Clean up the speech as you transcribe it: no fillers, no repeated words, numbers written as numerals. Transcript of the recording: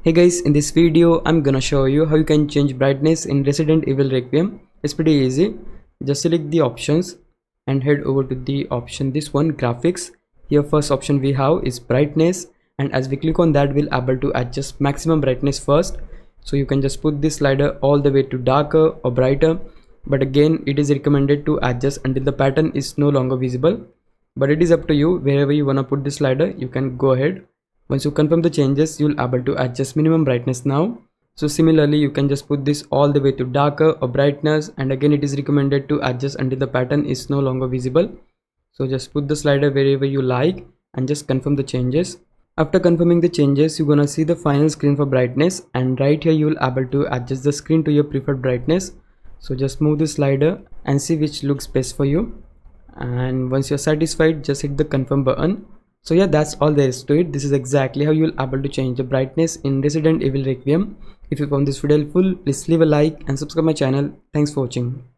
Hey guys, in this video I'm gonna show you how you can change brightness in Resident Evil Requiem. It's pretty easy. Just select the options and head over to the option, this one, graphics. Here first option we have is brightness, and as we click on that we'll able to adjust maximum brightness first. So you can just put this slider all the way to darker or brighter, but again it is recommended to adjust until the pattern is no longer visible. But it is up to you. Wherever you wanna put the slider you can go ahead. Once you confirm the changes, you'll able to adjust minimum brightness now. So similarly, you can just put this all the way to darker or brightness, and again it is recommended to adjust until the pattern is no longer visible. So just put the slider wherever you like and just confirm the changes. After confirming the changes, you're gonna see the final screen for brightness, and right here you'll able to adjust the screen to your preferred brightness. So just move the slider and see which looks best for you. And once you're satisfied, just hit the confirm button. So yeah, that's all there is to it. This is exactly how you'll able to change the brightness in Resident Evil Requiem. If you found this video helpful, please leave a like and subscribe my channel. Thanks for watching.